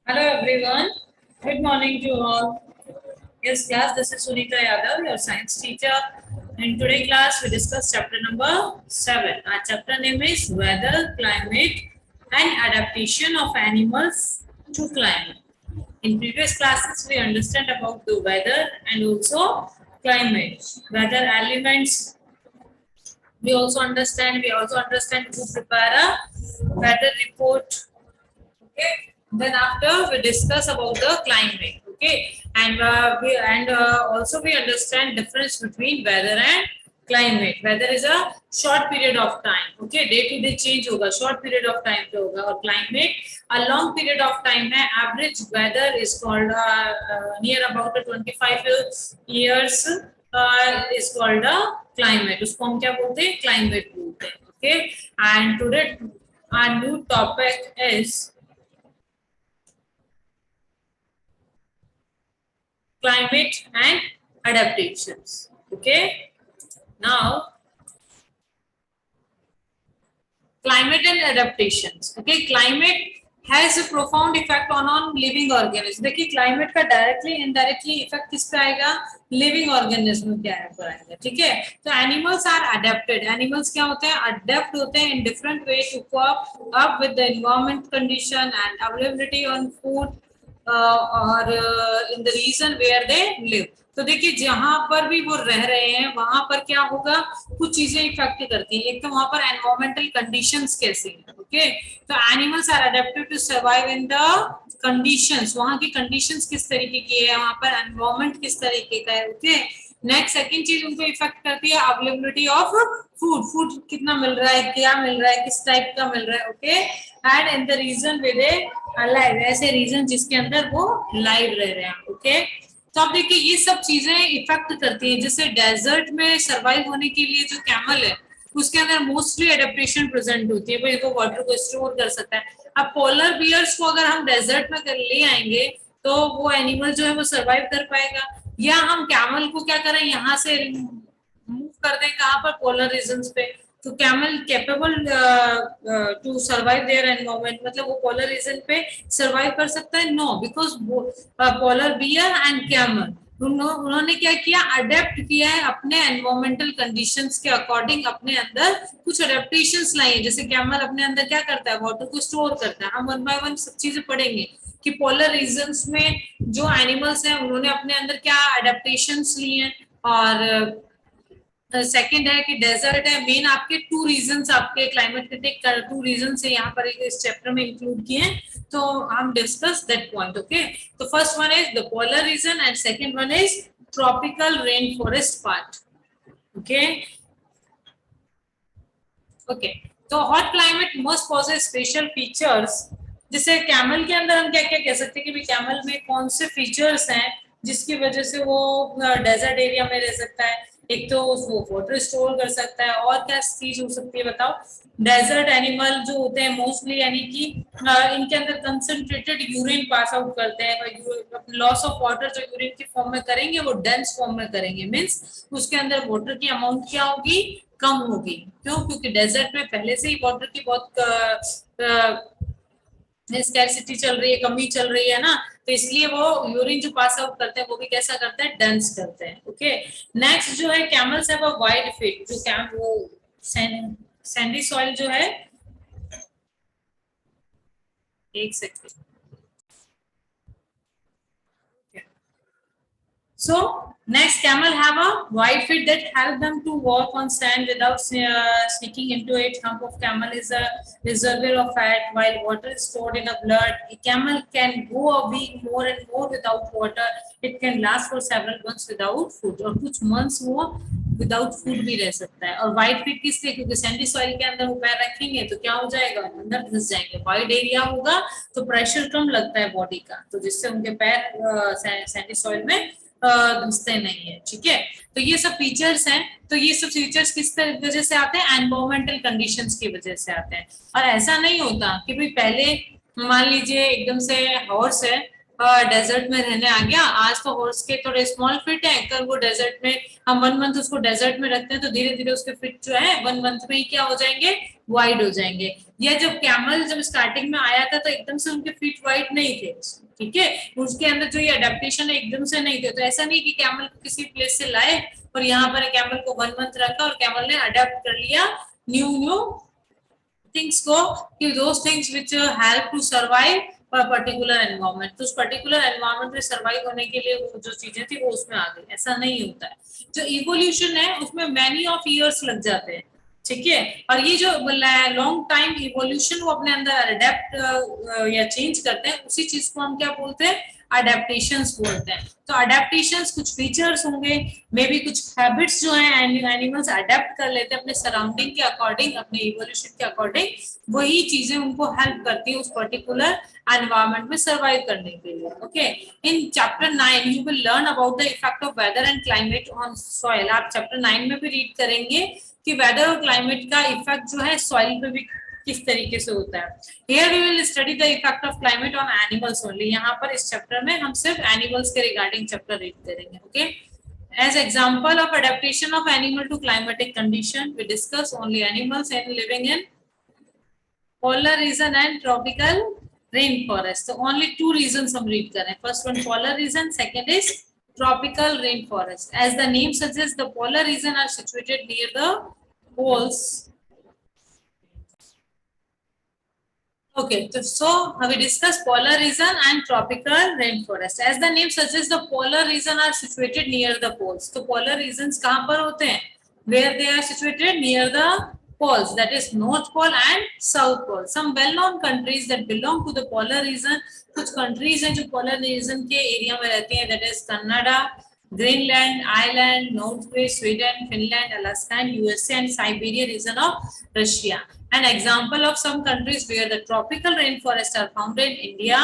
Hello everyone. Good morning to all. Yes, class, this is Sunita Yadav, your science teacher. In today's class, we discuss chapter number 7. Our chapter name is Weather, Climate and Adaptation of Animals to Climate. In previous classes, we understand about the weather and also climate. Weather elements, we also understand to prepare a weather report. Okay, then after we discuss about the climate. Okay, and also we understand difference between weather and climate. Weather is a short period of time. Okay, day to day change होगा, short period of time पे होगा, और climate a long period of time है. Average weather is called near about 25 years is called a climate. उसको हम क्या बोलते हैं? Climate बोलते हैं. Okay, and today our new topic is climate and adaptations. Okay, now climate and adaptations. Okay, climate has a profound effect on living organisms. देखिए climate का directly indirectly effect किस पे आएगा? Living organism के ऊपर आएगा. ठीक है, तो animals are adapted. Animals क्या होते हैं? Adapt होते हैं in different way to cope up with the environment condition and availability on food और in the region where they live. तो देखिए जहां पर भी वो रह रहे हैं वहां पर क्या होगा, कुछ चीजें इफेक्ट करती हैं. एक तो वहां पर एनवायरमेंटल कंडीशंस कैसे हैं. ओके, तो animals are adapted to survive in the conditions. वहां की कंडीशंस किस तरीके की है, वहां पर एनवायरमेंट किस तरीके का है. ओके, नेक्स्ट सेकंड चीज उनको इफेक्ट करती है अवेलेबिलिटी ऑफ फूड. फूड कितना मिल रहा है, क्या मिल रहा है, किस टाइप का मिल रहा है. Okay, and in the region where they live, ऐसे रीजन जिसके अंदर वो लाइव रह रहे हैं. ओके, तो आप देखिए ये सब चीजें इफेक्ट करती हैं. जैसे डेजर्ट में सरवाइव होने के लिए जो कैमल है उसके अंदर मोस्टली एडेप्टेशन प्रेजेंट होती है, भाई वो वाटर को स्टोर कर सकता है. अब पोलर बियर्स को अगर हम डेजर्ट में कर ले आएंगे तो वो एनिमल जो है वो सरवाइव कर पाएगा, या हम कैमल को क्या करें, यहाँ से मूव कर दें कहाँ पर, पोलर रीजन्स पे. तो camel capable to survive their environment, मतलब वो पोलर रीजन पे सर्वाइव कर सकता है? No, because polar bear and camel उन्होंने क्या किया, अडेप्ट किया है अपने एनवायरमेंटल कंडीशंस के अकॉर्डिंग, अपने अंदर कुछ अडेप्टेशंस लाई है. जैसे कैमल अपने अंदर क्या करता है, वाटर को स्टोर करता है. हम वन बाय वन सब चीजें पढ़ेंगे कि पोलर रीजन्स में जो एनिमल्स हैं उन्होंने अपने अंदर क्या अडेप्टेशंस लिए हैं. और सेकंड है कि डेजर्ट है. मेन आपके टू रीजंस, आपके क्लाइमेट के टू रीजंस है यहाँ पर इस चैप्टर में इंक्लूड किए हैं, तो हम डिस्कस दैट पॉइंट. ओके, तो first one is the polar region and second one is tropical rain forest part. Okay okay, तो hot climate must possess special features. जैसे कैमल के अंदर हम क्या क्या कह सकते हैं कि कैमल में कौन से फीचर्स हैं जिसकी वजह से वो डेजर्ट एरिया में रह सकता है. एक तो वो वाटर स्टोर कर सकता है, और क्या चीज हो सकती है बताओ. डेजर्ट एनिमल जो होते हैं मोस्टली, यानी कि इनके अंदर कंसंट्रेटेड यूरिन पास आउट करते हैं. लॉस ऑफ वाटर जो यूरिन की फॉर्म में करेंगे वो डेंस फॉर्म में करेंगे, मींस उसके अंदर वाटर की अमाउंट क्या होगी, कम होगी. क्यों? क्योंकि डेजर्ट में पहले से ही वाटर की बहुत स्कैरसिटी चल रही है, कमी चल रही है ना, तो इसलिए वो यूरिन जो पास आउट करते हैं वो भी कैसा करते हैं, डेंस करते हैं. ओके, नेक्स्ट जो है camels have a wide feet. जो वो सैंडी सॉइल जो है, एक second. So next, camel have a wide feet that help them to walk on sand without sneaking into it. Hump of camel is a reservoir of fat, while water is stored in the blood. A camel can go a week more and more without water. It can last for several months without food, और कुछ months वो without food भी रह सकता है. और wide feet किस लिए? क्योंकि सैंडी सॉइल के अंदर वो पैर रखेंगे तो क्या हो जाएगा, अंदर घुस जाएंगे. वाइड एरिया होगा तो प्रेशर कम लगता है बॉडी का, तो जिससे उनके पैर सैंडी सॉइल में घुसते नहीं है. ठीक है, तो ये सब फीचर्स हैं. तो ये सब फीचर्स किस वजह से आते हैं, एनवायरमेंटल कंडीशंस की वजह से आते हैं. और ऐसा नहीं होता कि भाई पहले मान लीजिए एकदम से हॉर्स है डेजर्ट में रहने आ गया। आज तो हॉर्स के थोड़े स्मॉल फिट है, कल वो डेजर्ट में, हम 1 मंथ उसको डेजर्ट में रखते हैं तो धीरे धीरे उसके फिट जो है 1 मंथ में ही क्या हो जाएंगे, वाइड हो जाएंगे। या जब कैमल जब स्टार्टिंग में आया था तो एकदम से उनके फीट वाइड नहीं थे, ठीक है, उसके अंदर जो ये अडेप्टेशन है एकदम से नहीं थे। तो ऐसा नहीं कि कैमल को किसी प्लेस से लाए और यहाँ पर कैमल को 1 मंथ रखा और कैमल ने अडेप्ट कर लिया न्यू न्यू थिंग्स को, कि those things which help to survive for particular environment. तो उस पर्टिकुलर एनवायरनमेंट में सर्वाइव होने के लिए वो जो चीजें थी वो उसमें आ गई, ऐसा नहीं होता है। जो इवोल्यूशन है उसमें मैनी ऑफ ईयर्स लग जाते हैं, ठीक है। और ये जो लॉन्ग टाइम इवोल्यूशन वो अपने अंदर अडेप्ट या चेंज करते हैं, उसी चीज को हम क्या बोलते हैं, अडेप्टेशंस बोलते हैं। तो अडेप्टेशंस कुछ फीचर्स होंगे, मे बी कुछ हैबिट्स जो है एनिमल्स अडेप्ट कर लेते हैं अपने सराउंडिंग के अकॉर्डिंग, अपने इवोल्यूशन के अकॉर्डिंग, वही चीजें उनको हेल्प करती है उस पर्टिकुलर एनवायरमेंट में सर्वाइव करने के लिए। Okay, in chapter 9 you will learn about the effect of weather and climate on soil. आप चैप्टर 9 में भी रीड करेंगे कि वेदर और क्लाइमेट का इफेक्ट जो है सॉइल पे भी किस तरीके से होता है। Here we will study the effect of climate on animals only। यहाँ पर इस चैप्टर में हम सिर्फ एनिमल्स के रिगार्डिंग चैप्टर रीड करेंगे। Okay, as example of adaptation of animal to climatic condition, we discuss only animals and living in polar region and tropical rainforest। So only 2 regions हम read करें, first one polar region, second is tropical rainforest। As the name suggests, the polar region are situated near the poles। Okay, so we discuss polar region and tropical rainforest। As the name suggests, the polar region are situated near the poles। तो polar regions कहाँ पर होते हैं, where they are situated near the poles, that is North Pole and South Pole। Some well-known countries that belong to the polar region, कुछ countries हैं जो polar region के area में रहती हैं, that is Canada, Greenland, Ireland, Norway, Sweden, Finland, Alaska, and USA and Siberia region of Russia। An example of some countries where the tropical rainforests are found in India,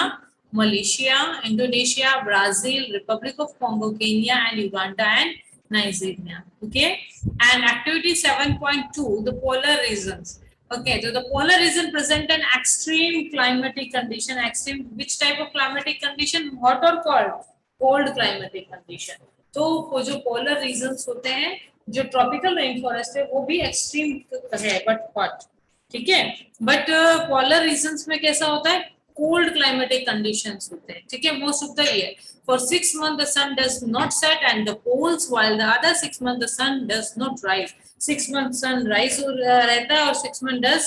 Malaysia, Indonesia, Brazil, Republic of Congo, Kenya, and Uganda and Nigeria। Okay, and activity 7.2, the polar regions। Okay, so the polar region present an extreme climatic condition। Extreme, which type of climatic condition, hot or cold? Cold climatic condition। तो वो जो polar regions होते हैं, जो tropical rain forest है वो भी extreme है बट हॉट, ठीक है। बट पोलर रीजन्स में कैसा होता है, कोल्ड क्लाइमेटिक कंडीशंस होते हैं, ठीक है, most of the year. For 6 months the sun does not set and the poles, while the other 6 months the sun does not rise। 6 months sun rise रहता है और 6 months डज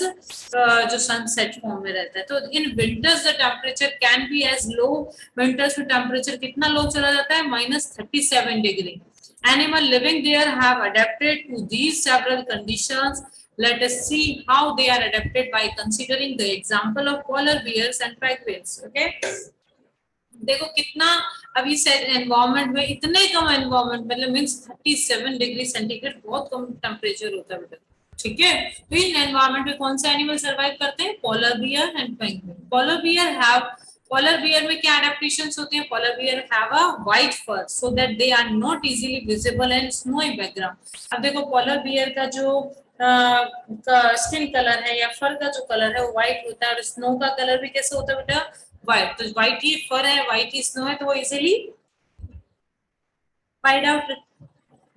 जो sunset form में रहता है। तो in winters the temperature can be as low, winters में temperature कितना लो चला जाता है, -37 degree. Animal living there have adapted to these several conditions। Let us see how they are adapted by considering the example of polar bears and penguins। Okay, देखो कितना अभी से environment में, इतने कम एनवायरनमेंट मतलब मींस 37 डिग्री सेंटीग्रेड बहुत कम temperature होता है बेटा, ठीक है। तो इन एनवायरनमेंट में कौन सा एनिमल सर्वाइव करते हैं, polar bear and penguin. Polar bear में क्या अडेप्टेशंस होते हैं, polar bear have a white fur so that they are not easily visible in snowy background. अब देखो पोलर बियर का जो स्किन कलर है या फर का जो कलर है वो व्हाइट होता है, और स्नो का कलर भी कैसे होता है बेटा, व्हाइट। तो व्हाइट ही फर है, व्हाइट ही स्नो है, तो वो इजीली फाइंड आउट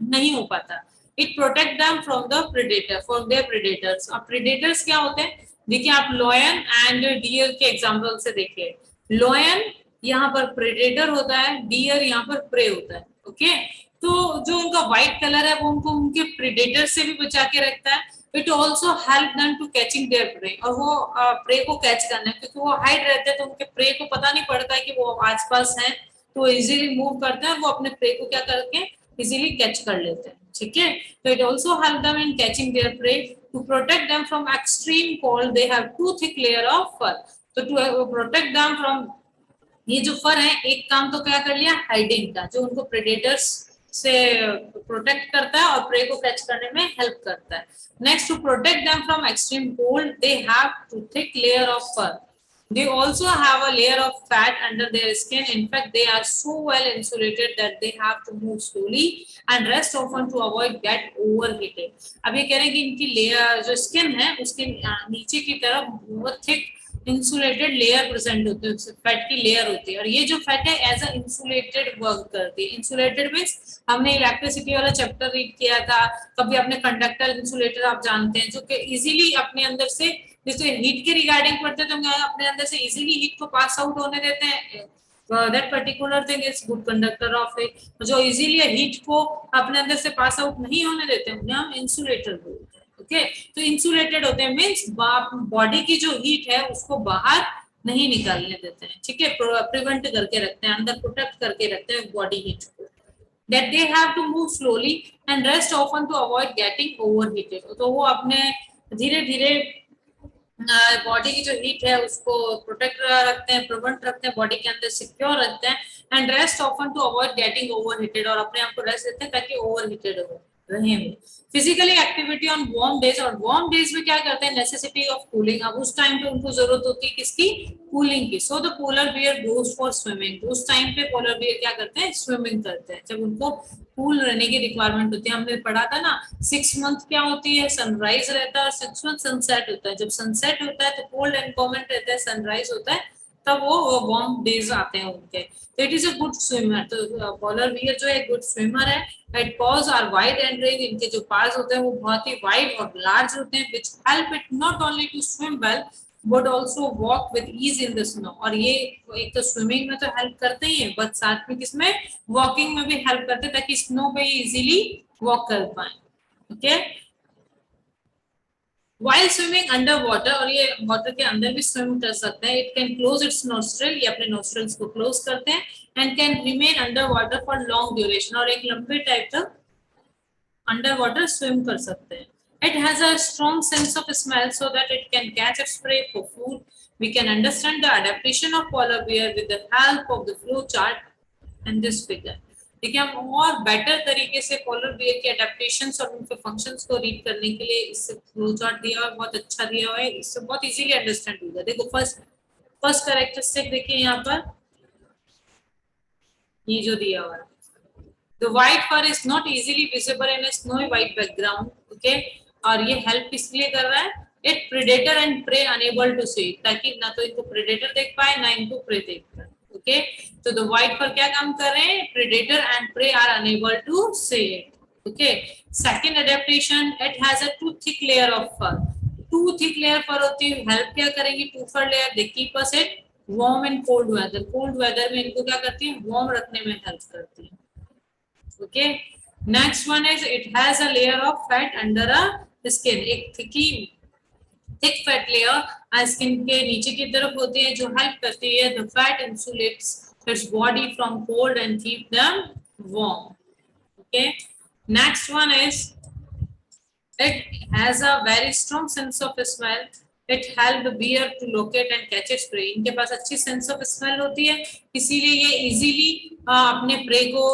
नहीं हो पाता। It protect them from the predator, from their predators. अब प्रेडेटर्स क्या होते हैं, देखिए आप लॉयन एंड डियर के एग्जांपल से देखिए। लॉयन यहाँ पर प्रेडेटर होता है, डियर यहाँ पर प्रे होता है। ओके, तो जो उनका व्हाइट कलर है वो उनको उनके प्रेडेटर से भी बचा के रखता है। It also help them to catching their prey, और वो प्रे को कैच करना है, क्योंकि वो हाइड रहते हैं तो उनके प्रे को पता नहीं पड़ता है कि वो आसपास हैं, तो इजीली मूव करते हैं, वो अपने प्रे को क्या करके इजीली कैच कर लेते हैं, ठीक है। तो it also help them in catching their prey. To protect them from extreme cold they have to thick layer of fur. तो टू प्रोटेक्ट देम फ्रॉम, ये जो फर है, एक काम तो क्या कर लिया, हाइडिंग का, जो उनको प्रेडेटर्स से प्रोटेक्ट करता है और प्रे को कैच करने में हेल्प करता है। Next, to protect them from extreme cold they have to thick layer of fur. They also have a layer of fat under their skin। In fact, they are so well insulated that they have to move slowly and rest often to avoid get overheated। अब ये कह रहे हैं कि इनकी layer जो skin है उसके नीचे की तरफ बहुत थिक इंसुलेटेड लेयर प्रेजेंट होती है, फैट की लेयर होती है, और ये जो फैट है एज अ इंसुलेटेड वर्क करती है। इंसुलेटेड मीन्स हमने इलेक्ट्रिसिटी वाला चैप्टर रीड किया था, कभी अपने कंडक्टर इंसुलेटर आप जानते हैं, जो कि इजीली अपने अंदर से, जैसे हीट के रिगार्डिंग पढ़ते हैं तो अपने अंदर से इजीली हीट को पास आउट होने देते हैं, that particular thing is good conductor of it. जो इजीली हीट को अपने अंदर से पास आउट नहीं होने देते हैं उन्हें हम इंसुलेटर बोलते हैं। ओके, तो इंसुलेटेड होते हैं मीन्स बॉडी की जो हीट है उसको बाहर नहीं निकालने देते हैं, ठीक है, प्रिवेंट करके रखते हैं, अंदर प्रोटेक्ट करके रखते हैं बॉडी हीट को। that they have to move slowly and rest often to avoid getting overheated। तो वो अपने धीरे धीरे बॉडी की जो हीट है उसको प्रोटेक्ट रखते हैं, प्रिवेंट रखते हैं, बॉडी के अंदर सिक्योर रखते हैं, and rest often to avoid getting overheated, और अपने आप को रेस्ट देते हैं ताकि ओवरहीटेड हो रहे। Physically activity on warm days, और वार्म डेज में क्या करते हैं, नेसेसिटी ऑफ कूलिंग, अब उस टाइम पे उनको जरूरत होती है किसकी, कूलिंग की। So the polar bear goes for swimming, उस टाइम पे पोलर बियर क्या करते हैं, स्विमिंग करते हैं, जब उनको कूल रहने की रिक्वायरमेंट होती है। हमने पढ़ा था ना 6 मंथ क्या होती है, सनराइज रहता है, 6 मंथ सनसेट होता है। जब सनसेट होता है तो कोल्ड एनवायरमेंट रहता है, सनराइज होता है, तब वो वार्म डेज आते हैं उनके। तो it is a good swimmer, तो पोलर बियर जो है गुड स्विमर है। It paws are wide and range, इनके जो पास होते हैं वो बहुत ही वाइड और लार्ज होते हैं, which help it not only to swim well but also walk with ease in the snow. और ये एक तो स्विमिंग में तो हेल्प करते ही है, बट साथ में किसमें, वॉकिंग में भी हेल्प करते हैं, ताकि स्नो पे इजीली वॉक कर पाए। Okay, while swimming under water, और ये वाटर के अंदर भी स्विम कर सकते हैं, it can close it's nostril, ये अपने नोस्ट्रल्स को क्लोज करते हैं, and can remain under water for long duration, और एक लंबे टाइप तक अंडर वाटर स्विम कर सकते हैं। It has a strong sense of smell so that it can catch its prey for food. We can understand the adaptation of polar bear with the help of the flow chart and this figure. देखिए, हम और better तरीके से polar bear के adaptations और उनके functions को read करने के लिए इससे फ्लो चार्ट दिया हुआ है, बहुत अच्छा दिया हुआ है, इससे बहुत इजीली अंडरस्टैंड होगा। देखो फर्स्ट कैरेक्टरिस्टिक देखिए यहाँ पर, ये जो दिया हुआ है, the white fur is not easily visible in a snowy white background, okay, और ये हेल्प इसलिए कर रहा है, it predator and prey unable to see, ताकि ना तो इनको प्रेडेटर देख पाए ना इनको प्रे देख पाए। ओके, तो द व्हाइट फर क्या काम कर रहे हैं, predator and prey are unable to see it. Okay, second adaptation, it has a two thick layer of fur, two thick layer fur होती है, हेल्प क्या करेंगी, two fur layer, they keep us it warm in cold weather, cold weather में इनको क्या करती है, warm रखने में हेल्प करती है। Okay, next one is it has a layer of fat under a skin, एक thick fat layer स्किन के नीचे की तरफ होती है, जो हेल्प करती है, the fat insulates its body from cold and keep them warm. Okay, next one is it has a very strong sense of smell, it help the bear to locate and catch its prey, इनके पास अच्छी sense of smell होती है, इसीलिए ये easily अपने pray को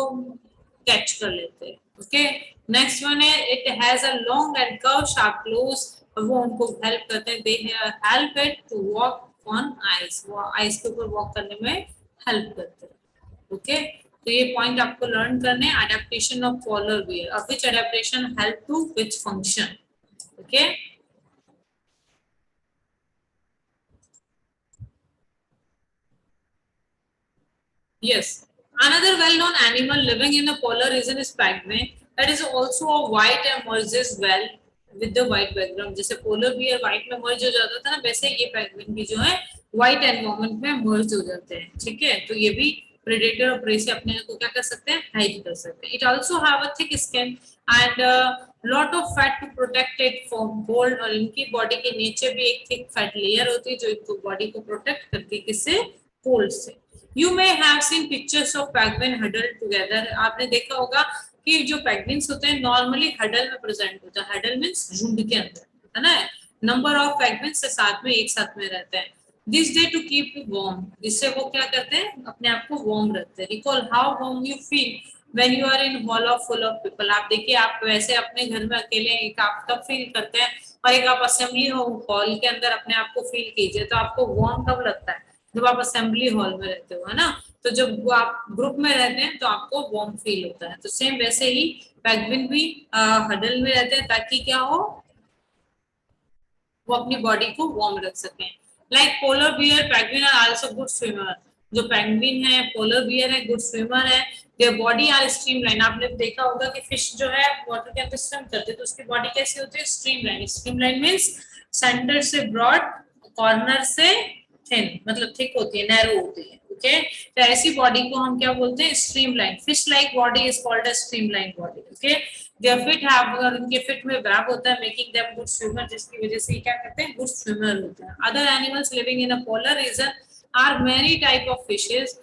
catch कर लेते हैं। ओके, नेक्स्ट वन है it has a long and curve sharp claws, वो उनको हेल्प करते हैं, they help it to walk on ice, वो आइस के ऊपर वॉक करने में हेल्प करते हैं। ओके, तो ये पॉइंट आपको लर्न करने हैं, adaptation of polar bear, of which adaptation help to which function. Okay, yes, another well-known animal living in the polar region is penguin, that is also a white and merges well with the white background। जैसे polar bear white में मर्ज हो जाता था ना, वैसे ये penguin भी जो है व्हाइट एनवायरनमेंट में मर्ज हो जाते हैं। ठीक है, तो ये भी प्रेडेटर और प्रे से अपने को क्या कर सकते हैं, हाइड कर सकते हैं। It also have a thick skin and lot of fat to protect it from cold, और इनकी बॉडी के नीचे भी एक थिक फैट लेयर होती है जो इनको बॉडी को प्रोटेक्ट करती है, किससे, कोल्ड से। You may have seen pictures of penguin huddled together, आपने देखा होगा कि जो पेंगुइन्स होते हैं नॉर्मली हडल में प्रेजेंट होता है, हडल मींस झुंड के अंदर, है ना, नंबर ऑफ पेंगुइन्स साथ में एक साथ में रहते हैं। This day to keep you warm, जिससे वो क्या करते हैं, अपने आप को वार्म रखते हैं। Recall how warm you feel when you are in hall of full of people, आप देखिए आप वैसे अपने घर में अकेले एक आप तब फील करते हैं, और एक आप असेंबली हॉल के अंदर अपने आप को फील कीजिए तो आपको वार्म कब लगता है, जब आप असेंबली हॉल में रहते हो, है ना। तो जब आप ग्रुप में रहते हैं तो आपको वार्म फील होता है, तो सेम वैसे ही पेंगुइन भी हडल में रहते हैं ताकि क्या हो, वो अपनी बॉडी को वार्म रख सकें। Like polar bear, penguin are also good swimmer. जो पेंगुइन है, पोलर बियर है, गुड स्विमर है। Their body are streamline. आपने देखा होगा कि फिश जो है वाटर के अंदर स्विम करते हैं तो उसकी बॉडी कैसी होती है? स्ट्रीमलाइन। स्ट्रीमलाइन मींस सेंटर से ब्रॉड, कॉर्नर से थिन, मतलब थिक होती है, नैरो होती है। ओके, तो ऐसी बॉडी को हम क्या बोलते हैं? Streamline. Fish like body is called a streamline body. Okay, their feet have, उनके फिट में वेब होता है, मेकिंग देम गुड स्विमर, जिसकी वजह से क्या करते हैं? गुड स्विमर होते हैं। Other animals living in a polar region are many type of fishes,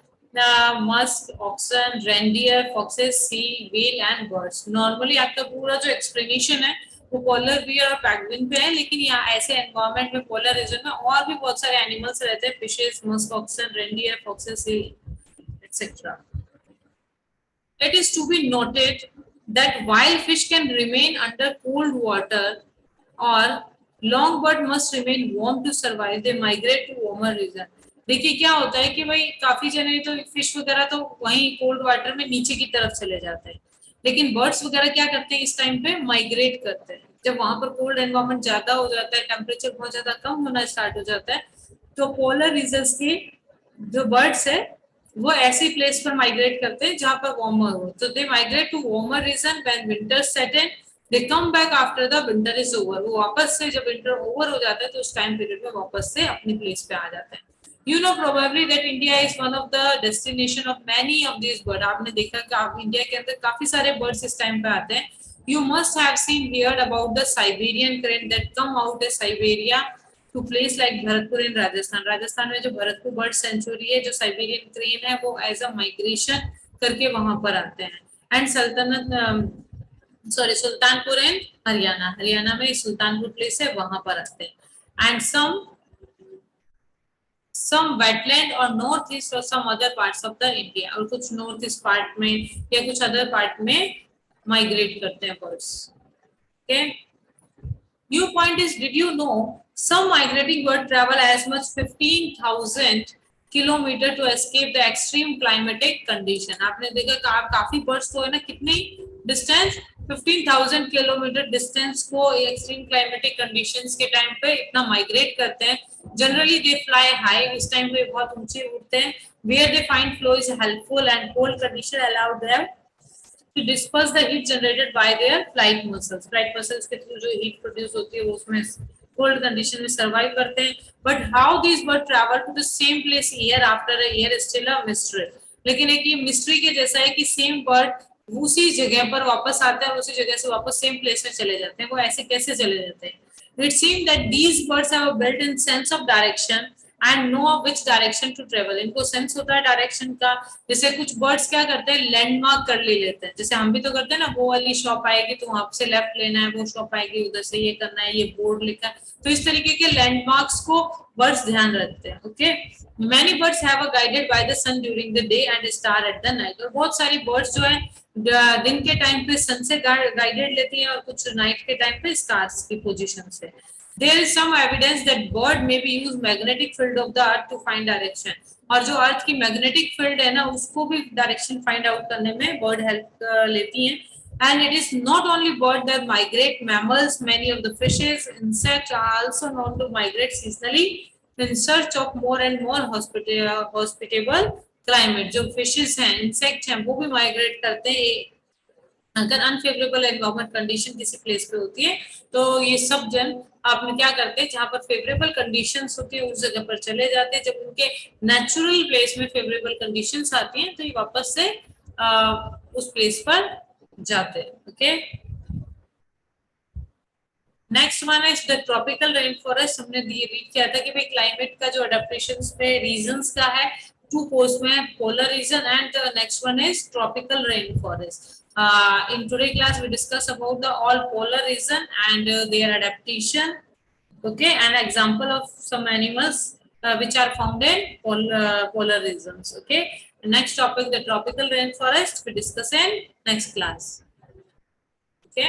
musk, oxen, reindeer, foxes, sea, whale and birds. Normally आपका पूरा जो एक्सप्लेनेशन है वो पोलर बियर और पेंगुइन पे है, लेकिन यहाँ ऐसे एनवायरमेंट में, पोलर रीजन में और भी बहुत सारे एनिमल्स रहते हैं, fishes, musk, oxen, reindeer, foxes, etcetera. It is to be noted that while fish can remain under cold water, or longboard must remain warm to survive, they migrate to warmer region. देखिए क्या होता है कि भाई काफी जने तो fish वगैरह तो वहीं कोल्ड वाटर में नीचे की तरफ चले जाते हैं, लेकिन बर्ड्स वगैरह क्या करते हैं? इस टाइम पे माइग्रेट करते हैं। जब वहां पर कोल्ड एनवायरमेंट ज्यादा हो जाता है, टेम्परेचर बहुत ज्यादा कम होना स्टार्ट हो जाता है, तो पोलर रीजन्स की जो बर्ड्स है वो ऐसी प्लेस पर माइग्रेट करते हैं जहां पर वार्मर हो। तो they migrate to warmer region when winter set in, they come back after the winter is over. वो वापस से जब विंटर ओवर हो जाता है तो उस टाइम पीरियड में वापस से अपनी प्लेस पे आ जाते हैं। You know probably that India is one of the destination of many of these birds. आपने देखा कि आप इंडिया के अंदर काफी सारे बर्ड्स इस टाइम पे आते हैं। You must have seen heard about the Siberian crane that come out of Siberia to place like Bharatpur इन राजस्थान। राजस्थान में जो भरतपुर बर्ड सेंचुरी है, जो साइबेरियन क्रेन है, वो एज अ माइग्रेशन करके वहां पर आते हैं। एंड सुल्तानपुर इन हरियाणा, हरियाणा में सुल्तानपुर प्लेस है, वहां पर आते हैं। And some wetland or northeast or some other parts of the India, और कुछ नॉर्थ ईस्ट पार्ट में या कुछ अदर पार्ट में माइग्रेट करते हैं birds. Okay, new point is, did you know some migrating bird travel as much 15,000 kilometre to escape the extreme climatic condition. आपने देखा काफी बर्ड्स को है ना, कितनी डिस्टेंस? 15,000 किलोमीटर डिस्टेंस को एक्सट्रीम क्लाइमेटिक कंडीशंस के टाइम पे इतना माइग्रेट करते हैं। जनरली दे फ्लाई हाई, इस टाइम पे बहुत ऊंचे उड़ते हैं। Where they find flow is helpful and cold condition allow them to disperse the heat generated by their flight muscles. Flight muscles के थ्रू जो हीट प्रोड्यूस होती है वो उसमें कोल्ड कंडीशन में सर्वाइव करते हैं। But how this bird travel to the same place year after a year still a mystery. लेकिन एक ये मिस्ट्री के जैसा है कि सेम बर्ड उसी जगह पर वापस आते हैं और उसी जगह से वापस सेम प्लेस में चले जाते हैं। वो ऐसे कैसे चले जाते हैं? It seems that these birds have a built-in sense of direction and know of which direction to travel. इनको सेंस होता है डायरेक्शन का। जैसे कुछ बर्ड्स क्या करते हैं? लैंडमार्क कर ले लेते हैं, जैसे हम भी तो करते हैं ना, वो वाली शॉप आएगी तो वहां से लेफ्ट लेना है, वो शॉप आएगी उधर से ये करना है, ये बोर्ड लिखा है। तो इस तरीके के लैंडमार्क्स को बर्ड्स ध्यान रखते हैं। ओके, many birds have a guided by the sun during the day and star at the night. और बहुत सारी बर्ड्स जो है दिन के टाइम पे सन से गाइडेड लेती हैं और कुछ नाइट के टाइम पे स्टार्स की पोजीशन से। There is some evidence that bird may be use magnetic field of the earth to find direction. और जो अर्थ की मैग्नेटिक फील्ड है ना, उसको भी डायरेक्शन फाइंड आउट करने में बर्ड हेल्प लेती हैं। And it is not only bird that migrate, mammals, many of the fishes, insects are also known to migrate seasonally in search of more and more hospitable climate. जो fishes हैं, insects हैं, वो भी migrate करते हैं। अगर unfavourable environment condition किसी place पे होती है तो ये सब जन आपने क्या करते हैं, जहां पर फेवरेबल कंडीशंस होती है उस जगह पर चले जाते हैं। जब उनके नेचुरल प्लेस में फेवरेबल कंडीशंस आती हैं तो ये वापस से उस प्लेस पर जाते हैं। Okay, next one is the tropical rain forest. हमने रीड किया था कि भाई क्लाइमेट का जो अडेप्टेशंस पे रीजंस का है, टू पोस्ट में polar region and the next one is tropical rain forest. In today class we discuss about the all polar region and their adaptation, okay, and example of some animals which are found in polar regions. Okay, the next topic, the tropical rainforest, we discuss in next class. Okay.